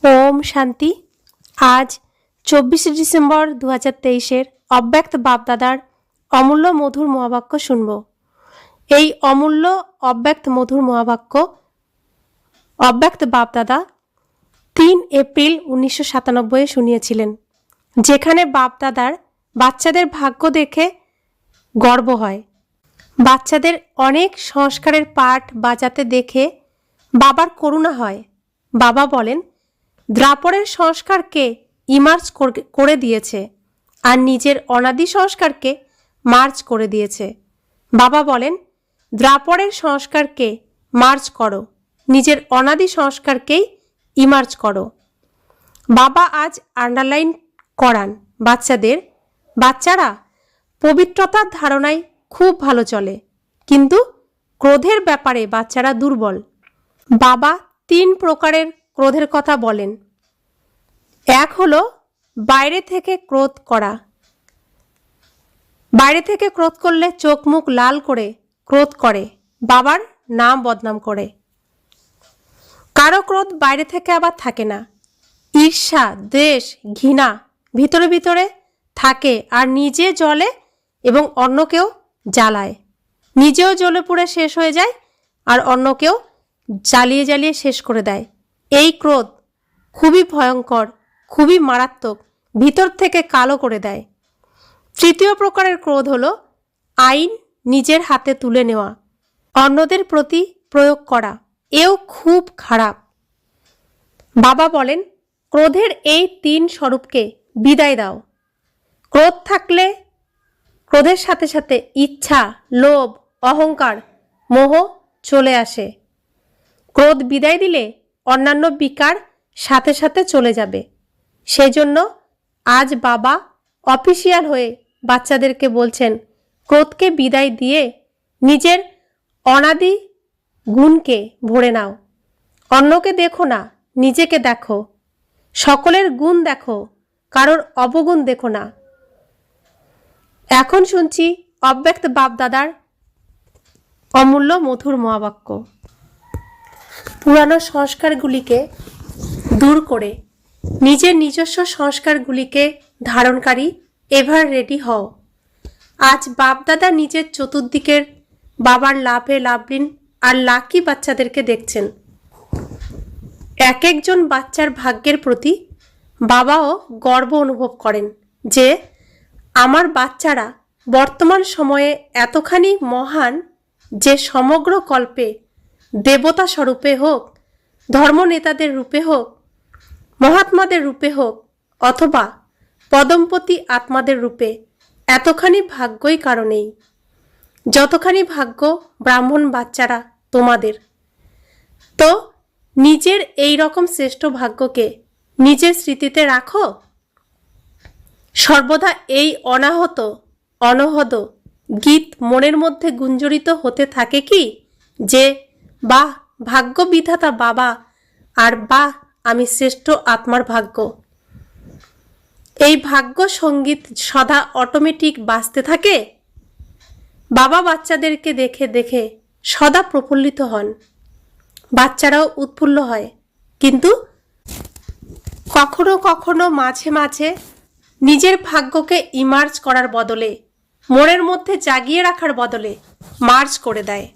ओम शांति। आज 24 डिसेम्बर 2023 अव्यक्त बापदादार अमूल्य मधुर महावाक्य शुनब। এই অমূল্য অব্যক্ত মধুর মহাবাক্য অব্যক্ত বাপদাদা 3 এপ্রিল 1997 শুনিয়েছিলেন, যেখানে বাপদাদার বাচ্চাদের ভাগ্য দেখে গর্ব হয়। বাচ্চাদের অনেক সংস্কারের পাঠ বাজাতে দেখে বাবার করুণা হয়। বাবা বলেন, দ্রাপরের সংস্কারকে ইমার্জ করে দিয়েছে আর নিজের অনাদি সংস্কারকে মার্জ করে দিয়েছে। বাবা বলেন, দ্রাপরের সংস্কারকে মার্জ করো, নিজের অনাদি সংস্কারকেই ইমার্জ করো। বাবা আজ আন্ডারলাইন করান বাচ্চারা পবিত্রতার ধারণায় খুব ভালো চলে, কিন্তু ক্রোধের ব্যাপারে বাচ্চারা দুর্বল। বাবা 3 প্রকারের ক্রোধের কথা বলেন। এক হলো বাইরে থেকে ক্রোধ করা। বাইরে থেকে ক্রোধ করলে চোখ মুখ লাল করে ক্রোধ করে, বাবার নাম বদনাম করে। কারো ক্রোধ বাইরে থেকে আবার থাকে না। ঈর্ষা, দ্বেষ, ঘৃণা ভিতরে ভিতরে থাকে আর নিজে জ্বলে এবং অন্যকেও জ্বালায়। নিজেও জ্বলে পুড়ে শেষ হয়ে যায় আর অন্যকেও জ্বালিয়ে জ্বালিয়ে শেষ করে দেয়। এই ক্রোধ খুবই ভয়ঙ্কর, খুবই মারাত্মক, ভিতর থেকে কালো করে দেয়। তৃতীয় প্রকারের ক্রোধ হলো আইন নিজের হাতে তুলে নেওয়া, অন্যদের প্রতি প্রয়োগ করা। এও খুব খারাপ। বাবা বলেন, ক্রোধের এই 3 স্বরূপকে বিদায় দাও। ক্রোধ থাকলে ক্রোধের সাথে সাথে ইচ্ছা, লোভ, অহংকার, মোহ চলে আসে। ক্রোধ বিদায় দিলে অন্যান্য বিকার সাথে সাথে চলে যাবে। সেই জন্য আজ বাবা অফিসিয়াল হয়ে বাচ্চাদেরকে বলছেন, ক্রোধকে বিদায় দিয়ে নিজের অনাদি গুণকে ভরে নাও। অন্যকে দেখো না, নিজেকে দেখো। সকলের গুণ দেখো, কারোর অবগুণ দেখো না। এখন শুনছি অব্যক্ত বাপদাদার অমূল্য মধুর মহাবাক্য। পুরানো সংস্কারগুলিকে দূর করে নিজের নিজস্ব সংস্কারগুলিকে ধারণকারী এভার রেডি হও। আজ বাপদাদা নিজের চতুর্দিকের বাবার লাভে লাভলীন আর লাকি বাচ্চাদেরকে দেখছেন। এক একজন বাচ্চার ভাগ্যের প্রতি বাবাও গর্ব অনুভব করেন যে আমার বাচ্চারা বর্তমান সময়ে এতখানি মহান যে সমগ্র কল্পে দেবতা স্বরূপে হোক, ধর্মনেতাদের রূপে হোক, মহাত্মাদের রূপে হোক অথবা পদমপতি আত্মাদের রূপে এতখানি ভাগ্যই কারণেই। যতখানি ভাগ্য ব্রাহ্মণ বাচ্চারা তোমাদের। তো নিজের এই রকম শ্রেষ্ঠ ভাগ্যকে নিজের স্মৃতিতে রাখো। সর্বদা এই অনহদ গীত মনের মধ্যে গুঞ্জরিত হতে থাকে কি যে বাহ, ভাগ্য বিধাতা বাবা, আর বাহ, আমি শ্রেষ্ঠ আত্মার ভাগ্য। এই ভাগ্য সঙ্গীত সদা অটোমেটিক বাজতে থাকে। বাবা বাচ্চাদেরকে দেখে দেখে সদা প্রফুল্লিত হন, বাচ্চারাও উৎফুল্ল হয়। কিন্তু কখনো কখনো মাঝে মাঝে নিজের ভাগ্যকে ইমার্জ করার বদলে, মনের মধ্যে জাগিয়ে রাখার বদলে মার্জ করে দেয়।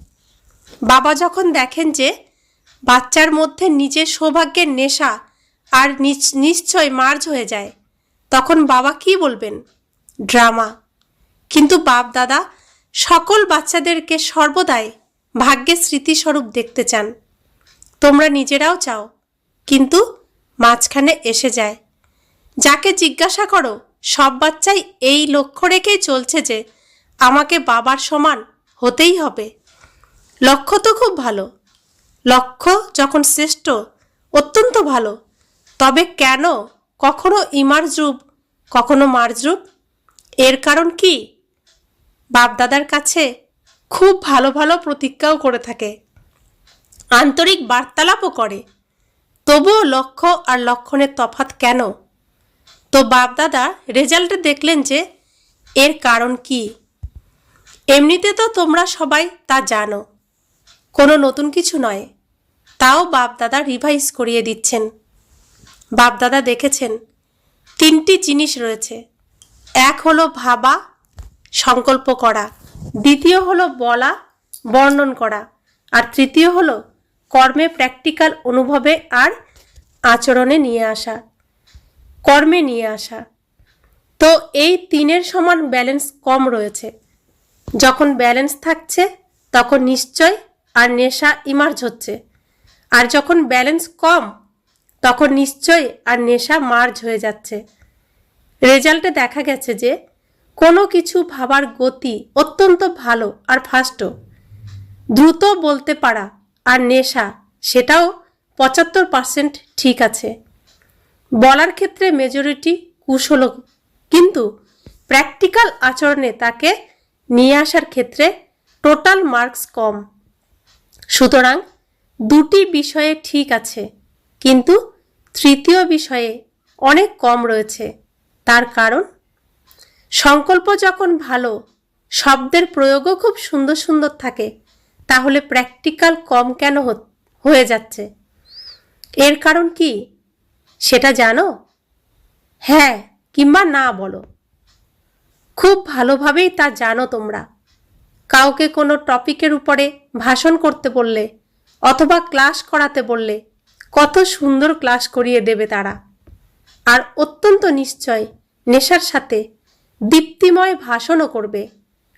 বাবা যখন দেখেন যে বাচ্চার মধ্যে নিজের সৌভাগ্যের নেশা আর নিশ্চয় মার্জ হয়ে যায়, তখন বাবা কি বলবেন? ড্রামা। কিন্তু বাপ দাদা সকল বাচ্চাদেরকে সর্বদাই ভাগ্যের স্মৃতিস্বরূপ দেখতে চান। তোমরা নিজেরাও চাও, কিন্তু মাঝখানে এসে যায়। যাকে জিজ্ঞাসা করো সব বাচ্চাই এই লক্ষ্য রেখেই চলছে যে আমাকে বাবার সমান হতেই হবে। লক্ষ্য তো খুব ভালো, লক্ষ্য যখন শ্রেষ্ঠ, অত্যন্ত ভালো, তবে কেন কখনো ইমার্জ রূপ, কখনো মার্জ রূপ? এর কারণ কি? বাপদাদার কাছে খুব ভালো ভালো প্রতিজ্ঞাও করে থাকে, আন্তরিক বার্তালাপও করে, তবুও লক্ষ্য আর লক্ষণের তফাৎ কেন? তো বাপদাদা রেজাল্টে দেখলেন যে এর কারণ কি। এমনিতে তো তোমরা সবাই তা জানো, কোনো নতুন কিছু নয়। তাও বাপদাদা রিভাইজ করিয়ে দিচ্ছেন। বাপদাদা দেখেছেন 3টি জিনিস রয়েছে। এক হলো ভাবা, সংকল্প করা, দ্বিতীয় হলো বলা, বর্ণন করা, আর তৃতীয় হলো কর্মে, প্র্যাকটিক্যাল অনুভবে আর আচরণে নিয়ে আসা, কর্মে নিয়ে আসা। তো এই 3-এর সমান ব্যালেন্স কম রয়েছে। যখন ব্যালেন্স থাকছে তখন নিশ্চয় আর নেশা ইমার্জ হচ্ছে, আর যখন ব্যালেন্স কম তখন নিশ্চয় আর নেশা মার্জ হয়ে যাচ্ছে। রেজাল্টে দেখা গেছে যে কোনো কিছু ভাবার গতি অত্যন্ত ভালো আর ফাস্টও, দ্রুত বলতে পারা আর নেশা সেটাও 75% ঠিক আছে। বলার ক্ষেত্রে মেজরিটি কুশল, কিন্তু প্র্যাকটিক্যাল আচরণে তাকে নিয়ে আসার ক্ষেত্রে টোটাল মার্কস কম। সুতরাং 2টি বিষয়ে ঠিক আছে, কিন্তু তৃতীয় বিষয়ে অনেক কম রয়েছে। তার কারণ, সংকল্প যখন ভালো, শব্দের প্রয়োগও খুব সুন্দর সুন্দর থাকে, তাহলে প্র্যাকটিক্যাল কম কেন হয়ে যাচ্ছে? এর কারণ কি সেটা জানো? হ্যাঁ কিংবা না বলো। খুব ভালোভাবেই তা জানো তোমরা। কাউকে কোনো টপিকের উপরে ভাষণ করতে বললে অথবা ক্লাস করাতে বললে কত সুন্দর ক্লাস করিয়ে দেবে তারা, আর অত্যন্ত নিশ্চয় নেশার সাথে দীপ্তিময় ভাষণও করবে,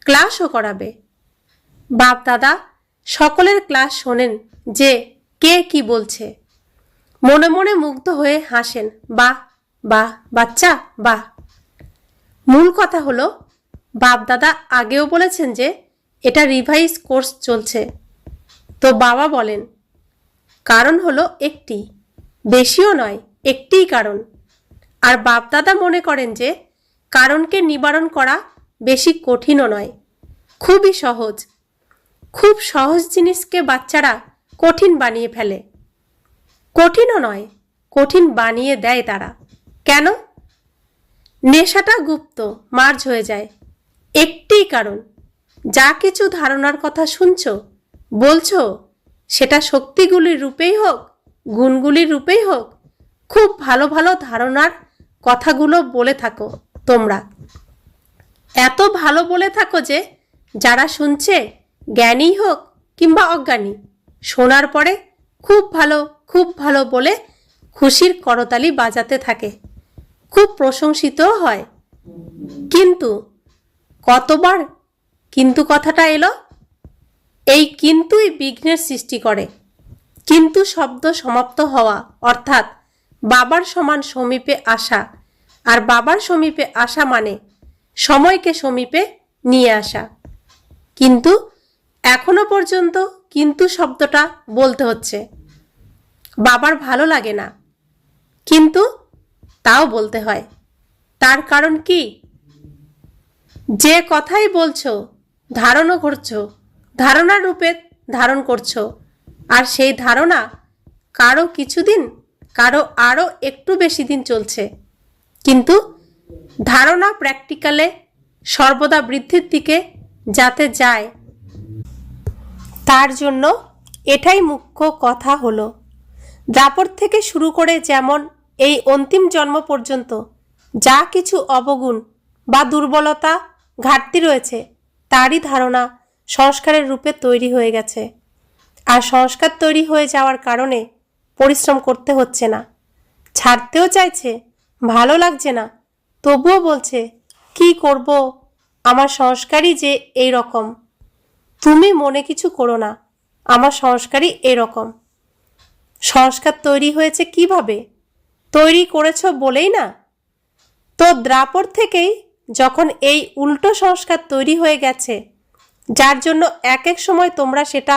ক্লাসও করাবে। বাপ দাদা সকলের ক্লাস শোনেন যে কে কি বলছে, মনে মনে মুগ্ধ হয়ে হাসেন, বাহ বাহ বাচ্চা বাহ। মূল কথা হলো, বাপ দাদা আগেও বলেছেন যে এটা রিভাইজ কোর্স চলছে। তো বাবা বলেন কারণ হলো একটি, বেশিও নয়, একটিই কারণ। আর বাপ দাদা মনে করেন যে কারণকে নিবারণ করা বেশি কঠিনও নয়, খুবই সহজ। খুব সহজ জিনিসকে বাচ্চারা কঠিন বানিয়ে ফেলে। কঠিনও নয়, কঠিন বানিয়ে দেয় তারা। কেন? নেশাটা গুপ্ত, মার্জ হয়ে যায়। একটিই কারণ, যা কিছু ধারণার কথা শুনছো, বলছো, সেটা শক্তিগুলির রূপেই হোক, গুণগুলির রূপেই হোক, খুব ভালো ভালো ধারণার কথাগুলো বলে থাকো তোমরা। এত ভালো বলে থাকো যে যারা শুনছে, জ্ঞানী হোক কিংবা অজ্ঞানী, শোনার পরে খুব ভালো বলে খুশির করতালি বাজাতে থাকে, খুব প্রশংসিতও হয়। কিন্তু কতবার কিন্তু কথাটা এলো? এই কিন্তুই বিঘ্নের সৃষ্টি করে। কিন্তু শব্দ সমাপ্ত হওয়া, অর্থাৎ বাবার সমান সমীপে আসা, আর বাবার সমীপে আসা মানে সময়কে সমীপে নিয়ে আসা। কিন্তু এখনো পর্যন্ত কিন্তু শব্দটা বলতে হচ্ছে। বাবার ভালো লাগে না, কিন্তু তাও বলতে হয়। তার কারণ কি? যে কথাই বলছো, ধারণও করছো, ধারণার রূপে ধারণ করছো, আর সেই ধারণা কারো কিছুদিন, কারো আরও একটু বেশি দিন চলছে, কিন্তু ধারণা প্র্যাকটিক্যালে সর্বদা বৃদ্ধির দিকে যাতে যায়, তার জন্য এটাই মুখ্য কথা হলো। দ্রাপর থেকে শুরু করে যেমন এই অন্তিম জন্ম পর্যন্ত যা কিছু অবগুণ বা দুর্বলতা, ঘাটতি রয়েছে, তারই ধারণা সংস্কারের রূপে তৈরি হয়ে গেছে। আর সংস্কার তৈরি হয়ে যাওয়ার কারণে পরিশ্রম করতে হচ্ছে না, ছাড়তেও চাইছে, ভালো লাগছে না, তবুও বলছে কি করব, আমার সংস্কারই যে এই রকম। তুমি মনে কিছু করো না, আমার সংস্কারই এরকম। সংস্কার তৈরি হয়েছে কিভাবে? তৈরি করেছ বলেই না। তো দ্রাপর থেকেই যখন এই উল্টো সংস্কার তৈরি হয়ে গেছে, যার জন্য এক এক সময় তোমরা সেটা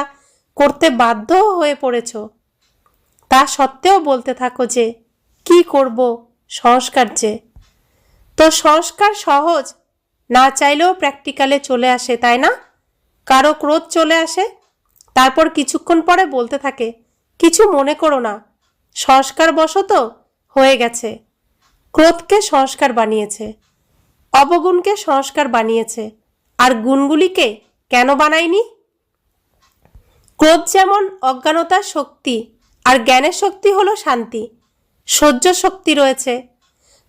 করতে বাধ্য হয়ে পড়েছ, তা সত্ত্বেও বলতে থাকো যে কি করব, সংস্কার যে। তো সংস্কার সহজ, না চাইলেও প্র্যাকটিক্যালে চলে আসে, তাই না? কারো ক্রোধ চলে আসে, তারপর কিছুক্ষণ পরে বলতে থাকে কিছু মনে করো না, সংস্কার বশত হয়ে গেছে। ক্রোধকে সংস্কার বানিয়েছে, অবগুণকে সংস্কার বানিয়েছে, আর গুণগুলিকে কেন বানায়নি? ক্রোধ যেমন অজ্ঞানতার শক্তি, আর জ্ঞানের শক্তি হলো শান্তি। সহ্য শক্তি রয়েছে।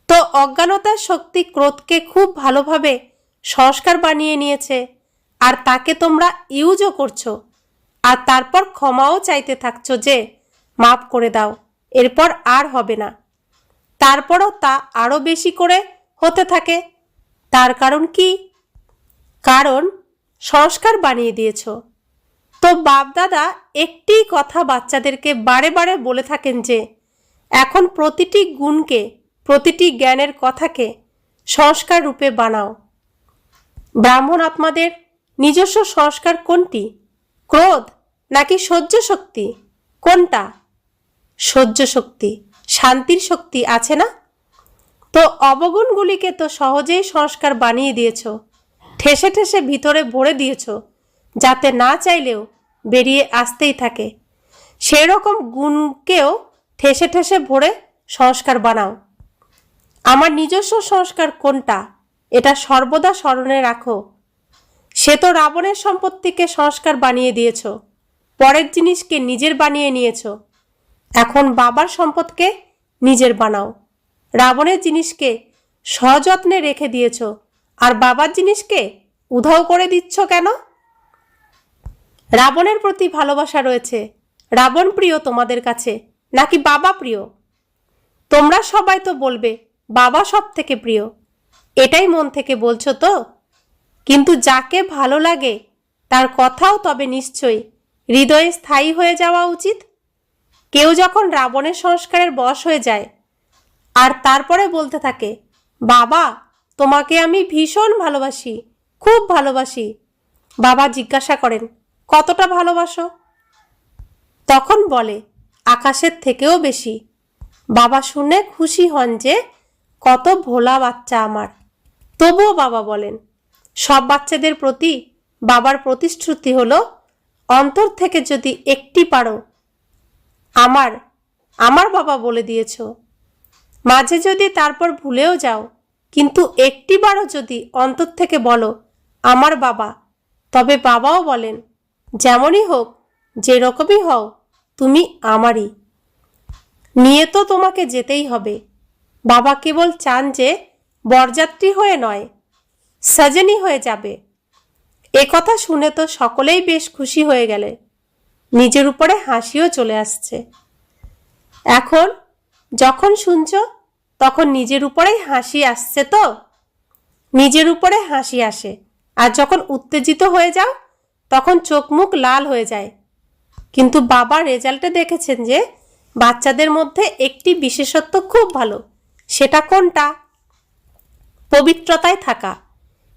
তো অজ্ঞানতার শক্তি ক্রোধকে খুব ভালোভাবে সংস্কার বানিয়ে নিয়েছে, আর তাকে তোমরা ইউজও করছো, আর তারপর ক্ষমাও চাইতে থাকছো যে মাফ করে দাও, এরপর আর হবে না। তারপরও তা আরও বেশি করে হতে থাকে। তার কারণ কি? কারণ সংস্কার বানিয়ে দিয়েছ। তো বাপদাদা একটি কথা বাচ্চাদেরকে বারে বারে বলে থাকেন যে এখন প্রতিটি গুণকে, প্রতিটি জ্ঞানের কথাকে সংস্কার রূপে বানাও। ব্রাহ্মণ আত্মাদের নিজস্ব সংস্কার কোনটি? ক্রোধ নাকি সহ্য শক্তি? কোনটা? সহ্য শক্তি, শান্তির শক্তি আছে না? তো অবগুণগুলিকে তো সহজেই সংস্কার বানিয়ে দিয়েছ, ঠেসে ঠেসে ভিতরে ভরে দিয়েছ, যাতে না চাইলেও বেরিয়ে আসতেই থাকে। সেই রকম গুণকেও ঠেসে ঠেসে ভরে সংস্কার বানাও। আমার নিজস্ব সংস্কার কোনটা, এটা সর্বদা স্মরণে রাখো। সে তো রাবণের সম্পত্তিকে সংস্কার বানিয়ে দিয়েছ, পরের জিনিসকে নিজের বানিয়ে নিয়েছ। এখন বাবার সম্পদকে নিজের বানাও। রাবণের জিনিসকে সযত্নে রেখে দিয়েছ, আর বাবার জিনিসকে উধাও করে দিচ্ছ কেন? রাবণের প্রতি ভালোবাসা রয়েছে, রাবণ প্রিয় তোমাদের কাছে নাকি বাবা প্রিয়? তোমরা সবাই তো বলবে বাবা সব থেকে প্রিয়, এটাই মন থেকে বলছো তো? কিন্তু যাকে ভালো লাগে তার কথাও তবে নিশ্চয়ই হৃদয়ে স্থায়ী হয়ে যাওয়া উচিত। কেউ যখন রাবণের সংস্কারের বশ হয়ে যায় আর তারপরে বলতে থাকে বাবা তোমাকে আমি ভীষণ ভালোবাসি, খুব ভালোবাসি, বাবা জিজ্ঞাসা করেন কতটা ভালোবাসো? তখন বলে আকাশের থেকেও বেশি। বাবা শুনে খুশি হন যে কত ভোলা বাচ্চা আমার। তবুও বাবা বলেন সব বাচ্চাদের প্রতি বাবার প্রতিশ্রুতি হলো অন্তর থেকে যদি একটি পারো আমার আমার বাবা বলে দিয়েছ, মাঝে যদি তারপর ভুলেও যাও, কিন্তু একটি বারও যদি অন্তর থেকে বলো আমার বাবা, তবে বাবাও বলেন যেমনই হোক, যে রকমই হও, তুমি আমারই। নিয়ে তো তোমাকে যেতেই হবে। বাবা কেবল চান যে বরযাত্রী হয়ে নয়, সজনী হয়ে যাবে। এ কথা শুনে তো সকলেই বেশ খুশি হয়ে গেলে, নিজের উপরে হাসিও চলে আসছে। এখন যখন শুনছ তখন নিজের উপরেই হাসি আসছে তো? নিজের উপরে হাসি আসে, আর যখন উত্তেজিত হয়ে যাও তখন চোখ মুখ লাল হয়ে যায়। কিন্তু বাবা রেজাল্টে দেখেছেন যে বাচ্চাদের মধ্যে একটি বিশেষত্ব খুব ভালো। সেটা কোনটা? পবিত্রতায় থাকা।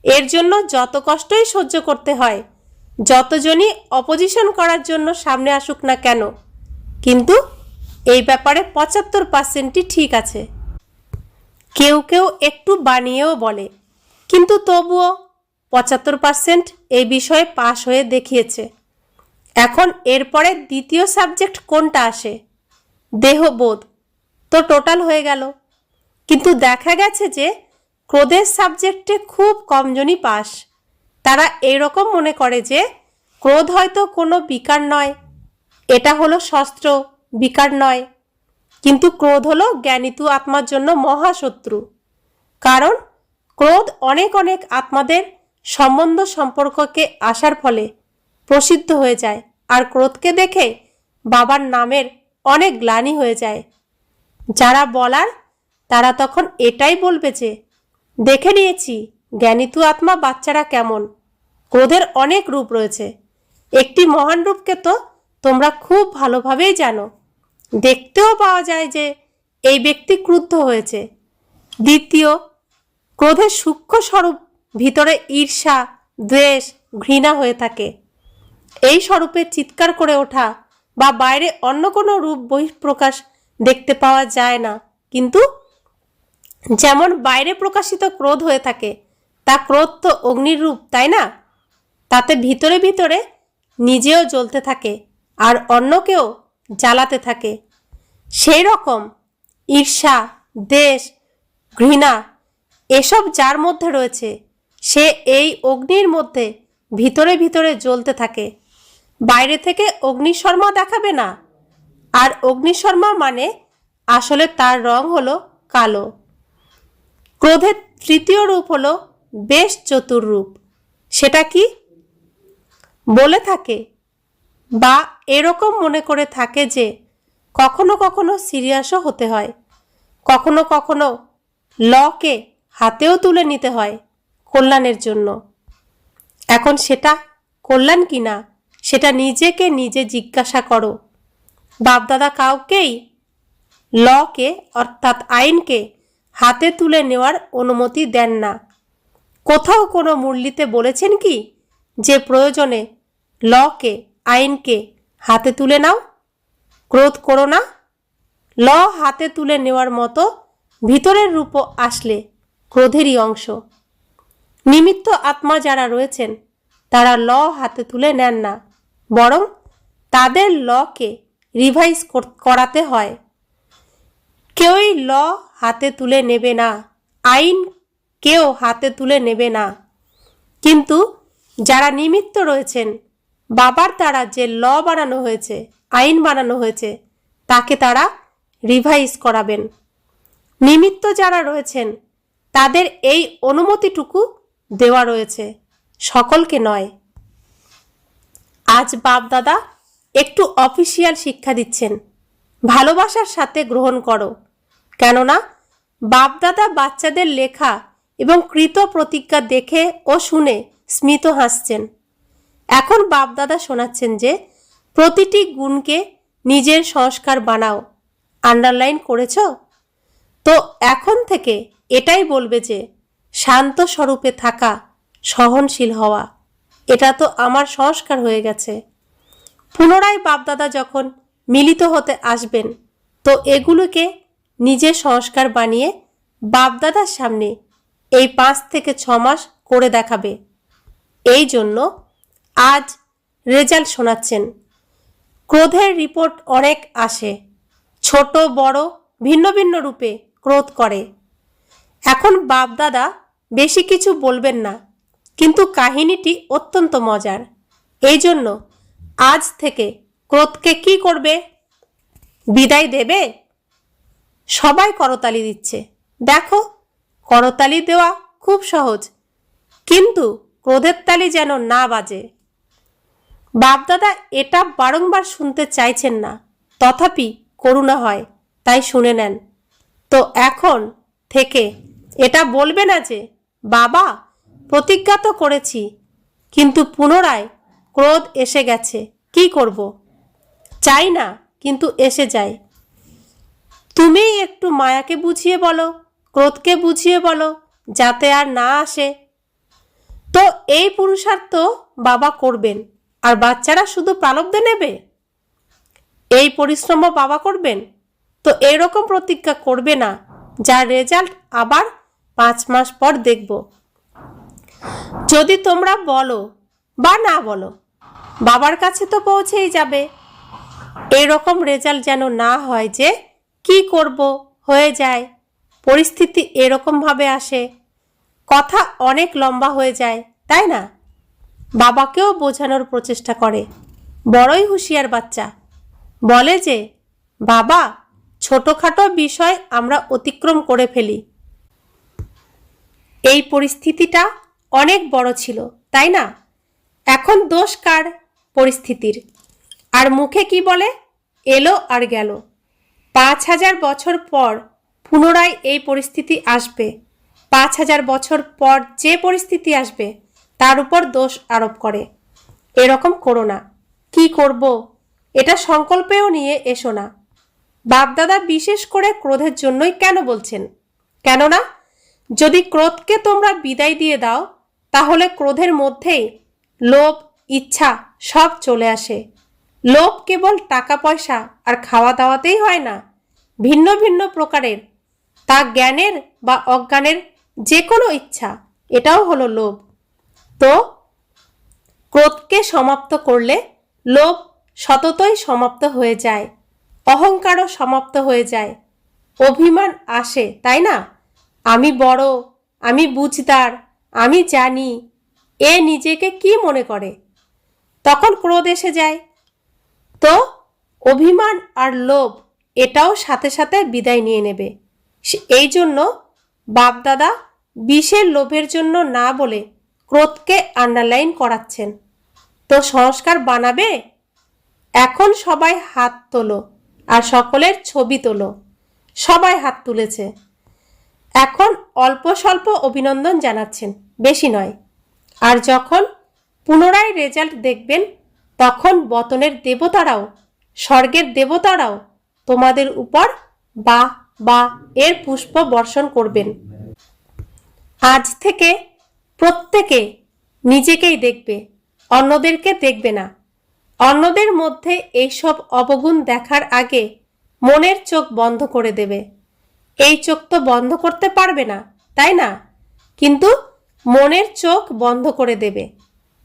এর জন্য যত কষ্টই সহ্য করতে হয়, যতজনই অপোজিশন করার জন্য সামনে আসুক না কেন, কিন্তু এই ব্যাপারে 75%ই ঠিক আছে। কেউ কেউ একটু বানিয়েও বলে, কিন্তু তবুও 75% এই বিষয়ে পাশ হয়ে দেখিয়েছে। এখন এরপরে দ্বিতীয় সাবজেক্ট কোনটা আসে? দেহবোধ। তো টোটাল হয়ে গেল। কিন্তু দেখা গেছে যে ক্রোধের সাবজেক্টে খুব কমজনই পাস। তারা এইরকম মনে করে যে ক্রোধ হয়তো কোনো বিকার নয়, এটা হলো শস্ত্র, বিকার নয়। কিন্তু ক্রোধ হলো জ্ঞানিত আত্মার জন্য মহাশত্রু। কারণ ক্রোধ অনেক অনেক আত্মাদের সম্বন্ধ সম্পর্ককে আসার ফলে প্রসিদ্ধ হয়ে যায়, আর ক্রোধকে দেখে বাবার নামের অনেক গ্লানি হয়ে যায়। যারা বলার তারা তখন এটাই বলবে যে দেখে নিয়েছি জ্ঞানিত আত্মা বাচ্চারা কেমন। ক্রোধের অনেক রূপ রয়েছে, একটি মহান রূপকে তো তোমরা খুব ভালোভাবেই জানো। দেখতেও পাওয়া যায় যে এই ব্যক্তি ক্রুদ্ধ হয়েছে। দ্বিতীয়, ক্রোধের সূক্ষ্ম স্বরূপ ভিতরে ঈর্ষা, দ্বেষ, ঘৃণা হয়ে থাকে। এই স্বরূপে চিৎকার করে ওঠা বা বাইরে অন্য কোনো রূপ বহিঃপ্রকাশ দেখতে পাওয়া যায় না, কিন্তু যেমন বাইরে প্রকাশিত ক্রোধ হয়ে থাকে তা ক্রোধ তো অগ্নির রূপ, তাই না? তাতে ভিতরে ভিতরে নিজেও জ্বলতে থাকে আর অন্যকেও জ্বালাতে থাকে। সেই রকম ঈর্ষা, দ্বেষ, ঘৃণা এসব যার মধ্যে রয়েছে সে এই অগ্নির মধ্যে ভিতরে ভিতরে জ্বলতে থাকে। বাইরে থেকে অগ্নিশর্মা দেখাবে না। আর অগ্নিশর্মা মানে আসলে তার রং হলো কালো। ক্রোধের তৃতীয় রূপ হলো বেশ চতুর রূপ। সেটা কি? বলে থাকে বা এরকম মনে করে থাকে যে কখনো কখনো সিরিয়াসও হতে হয়, কখনো কখনো লকে হাতেও তুলে নিতে হয় কল্যাণের জন্য। এখন সেটা কল্যাণ কি না সেটা নিজেকে নিজে জিজ্ঞাসা করো। বাপদাদা কাউকেই লকে অর্থাৎ আইনকে হাতে তুলে নেওয়ার অনুমতি দেন না। কোথাও কোনো মুরলিতে বলেছেন কি যে প্রয়োজনে লকে আইনকে হাতে তুলে নাও, ক্রোধ করো না? ল হাতে তুলে নেওয়ার মতো ভিতরের রূপ আসলে ক্রোধেরই অংশ। নিমিত্ত আত্মা যারা রয়েছেন তারা ল হাতে তুলে নেন না, বরং তাদের লকে রিভাইজ করাতে হয়। কেউই ল হাতে তুলে নেবে না, আইন কেউ হাতে তুলে নেবে না। কিন্তু যারা নিমিত্ত রয়েছেন, বাবার দ্বারা যে ল বানানো হয়েছে, আইন বানানো হয়েছে, তাকে তারা রিভাইজ করাবেন। নিমিত্ত যারা রয়েছেন তাদের এই অনুমতিটুকু দেওয়া রয়েছে, সকলকে নয়। আজ বাপ দাদা একটু অফিসিয়াল শিক্ষা দিচ্ছেন, ভালোবাসার সাথে গ্রহণ করো। কেননা বাপদাদা বাচ্চাদের লেখা এবং কৃত প্রতিজ্ঞা দেখে ও শুনে স্মিত হাসছেন। এখন বাপদাদা শোনাচ্ছেন যে প্রতিটি গুণকে নিজের সংস্কার বানাও। আন্ডারলাইন করেছ তো? এখন থেকে এটাই বলবে যে শান্ত স্বরূপে থাকা, সহনশীল হওয়া, এটা তো আমার সংস্কার হয়ে গেছে। পুনরায় বাপদাদা যখন মিলিত হতে আসবেন তো এগুলোকে নিজের সংস্কার বানিয়ে বাপদাদার সামনে এই 5 থেকে 6 মাস করে দেখাবে। এই জন্য আজ রেজাল্ট শোনাচ্ছেন। ক্রোধের রিপোর্ট অনেক আসে, ছোট বড় ভিন্ন ভিন্ন রূপে ক্রোধ করে। এখন বাপদাদা বেশি কিছু বলবেন না, কিন্তু কাহিনীটি অত্যন্ত মজার। এই জন্য আজ থেকে ক্রোধকে কি করবে? বিদায় দেবে। সবাই করতালি দিচ্ছে, দেখো করতালি দেওয়া খুব সহজ, কিন্তু ক্রোধের তালি যেন না বাজে। বাপদাদা এটা বারংবার শুনতে চাইছেন না, তথাপি করুণা হয় তাই শুনে নেন। তো এখন থেকে এটা বলবে না যে বাবা প্রতিজ্ঞা তো করেছি, কিন্তু পুনরায় ক্রোধ এসে গেছে, কি করব? চাই না কিন্তু এসে যায়। তুমি একটু মায়াকে বুঝিয়ে বলো, ক্রোধকে বুঝিয়ে বলো, যাতে আর না আসে। তো এই পুরুষার্থ বাবা করবেন, আর বাচ্চারা শুধু প্রালব্ধে নেবে। এই পরিশ্রম বাবা করবেন। তো এরকম প্রতিজ্ঞা করবে না যার রেজাল্ট আবার 5 মাস পর দেখব। যদি তোমরা বলো বা না বলো, বাবার কাছে তো পৌঁছেই যাবে। এরকম রেজাল্ট যেন না হয় যে কি করব হয়ে যায়, পরিস্থিতি এরকমভাবে আসে, কথা অনেক লম্বা হয়ে যায়, তাই না? বাবাকেও বোঝানোর প্রচেষ্টা করে। বড়ই হুঁশিয়ার বাচ্চা, বলে যে বাবা ছোটোখাটো বিষয় আমরা অতিক্রম করে ফেলি। এই পরিস্থিতিটা অনেক বড় ছিল, তাই না? এখন দোষ কার? পরিস্থিতির। আর মুখে কি বলে? এলো আর গেল। 5000 বছর পর পুনরায় এই পরিস্থিতি আসবে। 5000 বছর পর যে পরিস্থিতি আসবে তার উপর দোষ আরোপ করে। এরকম করো না। কি করব এটা সংকল্পেও নিয়ে এসো না। বাপদাদা বিশেষ করে ক্রোধের জন্যই কেন বলছেন? কেননা যদি ক্রোধকে তোমরা বিদায় দিয়ে দাও তাহলে ক্রোধের মধ্যেই লোভ, ইচ্ছা সব চলে আসে। লোভ কেবল টাকা পয়সা আর খাওয়া দাওয়াতেই হয় না, ভিন্ন ভিন্ন প্রকারের, তা জ্ঞানের বা অজ্ঞানের যে কোনো ইচ্ছা, এটাও হলো লোভ। তো ক্রোধকে সমাপ্ত করলে লোভ সততই সমাপ্ত হয়ে যায়, অহংকারও সমাপ্ত হয়ে যায়, অভিমান আসে, তাই না? আমি বড়, আমি বুঝদার, আমি জানি, এ নিজেকে কি মনে করে, তখন ক্রোধ এসে যায়। তো অভিমান আর লোভ এটাও সাথে সাথে বিদায় নিয়ে নেবে। এই জন্য বাপদাদা বিষের লোভের জন্য না বলে ক্রোধকে আন্ডারলাইন করাচ্ছেন। তো সংস্কার বানাবে? এখন সবাই হাত তোলো আর সকলের ছবি তোলো। সবাই হাত তুলেছে। এখন অল্প স্বল্প অভিনন্দন জানাচ্ছেন, বেশি নয়। আর যখন পুনরায় রেজাল্ট দেখবেন তখন বতনের দেবতারাও, স্বর্গের দেবতারাও তোমাদের উপর বা এর পুষ্প বর্ষণ করবেন। আজ থেকে প্রত্যেকে নিজেকেই দেখবে, অন্যদেরকে দেখবে না। অন্যদের মধ্যে এইসব অবগুণ দেখার আগে মনের চোখ বন্ধ করে দেবে। এই চোখ তো বন্ধ করতে পারবে না, তাই না? কিন্তু মনের চোখ বন্ধ করে দেবে।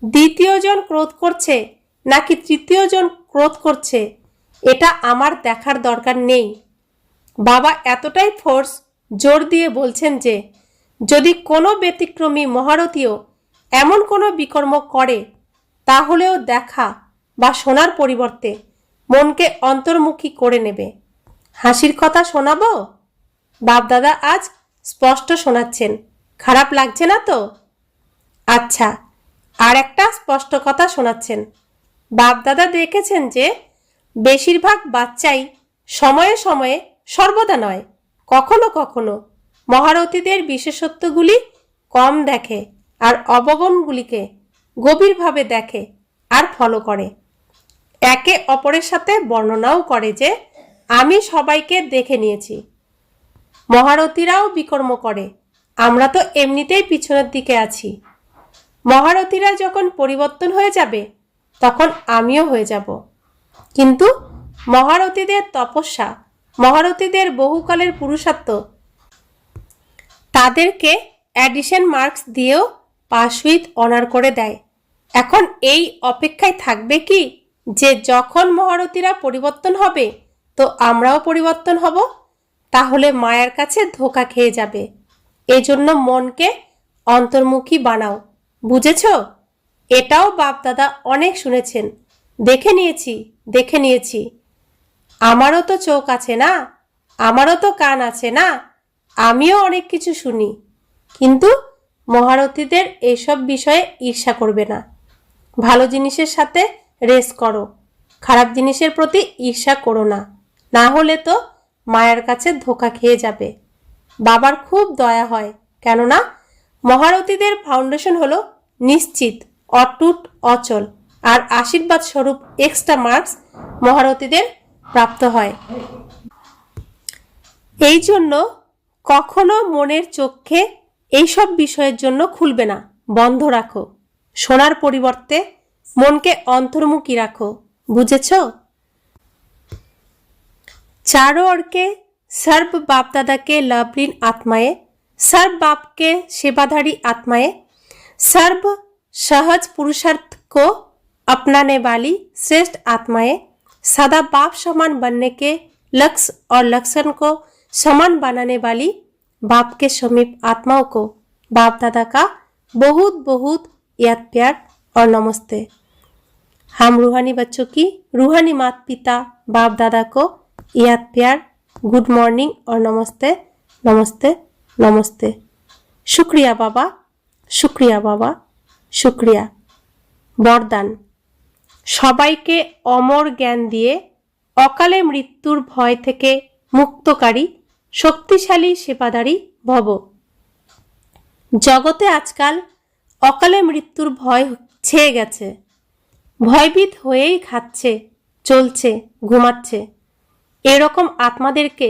দ্বিতীয় জন ক্রোধ করছে নাকি তৃতীয় জন ক্রোধ করছে এটা আমার দেখার দরকার নেই। বাবা এতটাই ফোর্স জোর দিয়ে বলছেন যে যদি কোনো ব্যতিক্রমী মহারথীও এমন কোনো বিকর্ম করে তাহলেও দেখা বা শোনার পরিবর্তে মনকে অন্তর্মুখী করে নেবে। হাসির কথা শোনাবো? বাপদাদা আজ স্পষ্ট শোনাচ্ছেন, খারাপ লাগছে না তো? আচ্ছা, আর একটা স্পষ্ট কথা শোনাচ্ছেন। বাপদাদা দেখেছেন যে বেশিরভাগ বাচ্চাই সময়ে সময়ে, সর্বদা নয়, কখনো কখনো মহারথীদের বিশেষত্বগুলি কম দেখে আর অবগুণগুলিকে গভীরভাবে দেখে আর ফলো করে। একে অপরের সাথে বর্ণনাও করে যে আমি সবাইকে দেখে নিয়েছি। মহারথীরাও বিকর্ম করে, আমরা তো এমনিতেই পিছনের দিকে আছি। মহারথীরা যখন পরিবর্তন হয়ে যাবে তখন আমিও হয়ে যাব। কিন্তু মহারথীদের তপস্যা, মহারথীদের বহুকালের পুরুষার্থ তাদেরকে অ্যাডিশন মার্কস দিয়েও পাস উইথ অনার করে দেয়। এখন এই অপেক্ষায় থাকবে কি যে যখন মহারথীরা পরিবর্তন হবে তো আমরাও পরিবর্তন হব? তাহলে মায়ার কাছে ধোঁকা খেয়ে যাবে। এজন্য মনকে অন্তর্মুখী বানাও, বুঝেছ? এটাও বাপদাদা অনেক শুনেছেন, দেখে নিয়েছি। আমারও তো চোখ আছে না, আমারও তো কান আছে না, আমিও অনেক কিছু শুনি। কিন্তু মহারথীদের এইসব বিষয়ে ঈর্ষা করবে না। ভালো জিনিসের সাথে রেস করো, খারাপ জিনিসের প্রতি ঈর্ষা করো না, না হলে তো মায়ের কাছে ধোঁকা খেয়ে যাবে। বাবার খুব দয়া হয়, কেননা মহারথীদের ফাউন্ডেশন হলো নিশ্চিত, অটুট, অচল, আর আশীর্বাদ স্বরূপ এক্সট্রা মার্কস মহারথীদের প্রাপ্ত হয়। এই জন্য কখনো মনের চোখে এইসব বিষয়ের জন্য খুলবে না, বন্ধ রাখো। শোনার পরিবর্তে মনকে অন্তর্মুখী রাখো, বুঝেছ? चारों ओर के सर्व बाप दादा के लवलीन आत्माएं, सर्व बाप के सेवाधारी आत्माएं, सर्व सहज पुरुषार्थ को अपनाने वाली श्रेष्ठ आत्माएं, सदा बाप समान बनने के लक्ष्य और लक्षण को समान बनाने वाली बाप के समीप आत्माओं को बाप दादा का बहुत बहुत याद प्यार और नमस्ते। हम रूहानी बच्चों की रूहानी माता पिता बाप दादा को याद प्यार, गुड मॉर्निंग और नमस्ते नमस्ते नमस्ते। शुक्रिया बाबा, शुक्रिया बाबा, शुक्रिया। বরদান, সবাইকে অমর জ্ঞান দিয়ে অকালে মৃত্যুর ভয় থেকে মুক্তকারী শক্তিশালী সেবাদারী ভব। জগতে আজকাল অকালে মৃত্যুর ভয় ছেয়ে গেছে। ভয়ভীত হয়েই খাচ্ছে, চলছে, ঘুমাচ্ছে। এরকম আত্মাদেরকে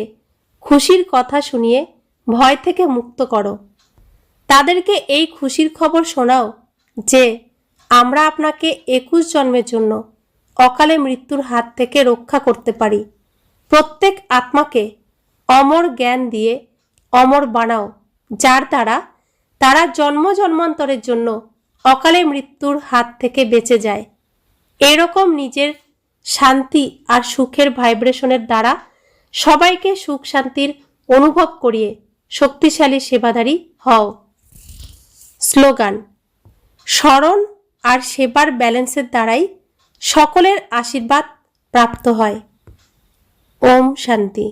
খুশির কথা শুনিয়ে ভয় থেকে মুক্ত করো। তাদেরকে এই খুশির খবর শোনাও যে আমরা আপনাকে 21 জন্মের জন্য অকালে মৃত্যুর হাত থেকে রক্ষা করতে পারি। প্রত্যেক আত্মাকে অমর জ্ঞান দিয়ে অমর বানাও, যার দ্বারা তারা জন্ম জন্মান্তরের জন্য অকালে মৃত্যুর হাত থেকে বেঁচে যায়। এরকম নিজের শান্তি আর সুখের ভাইব্রেশনের দ্বারা সবাইকে সুখ শান্তির অনুভব করিয়ে শক্তিশালী সেবাধারী হও। স্লোগান, স্মরণ আর সেবার ব্যালেন্সের দ্বারাই সকলের আশীর্বাদ প্রাপ্ত হয়। ওম শান্তি।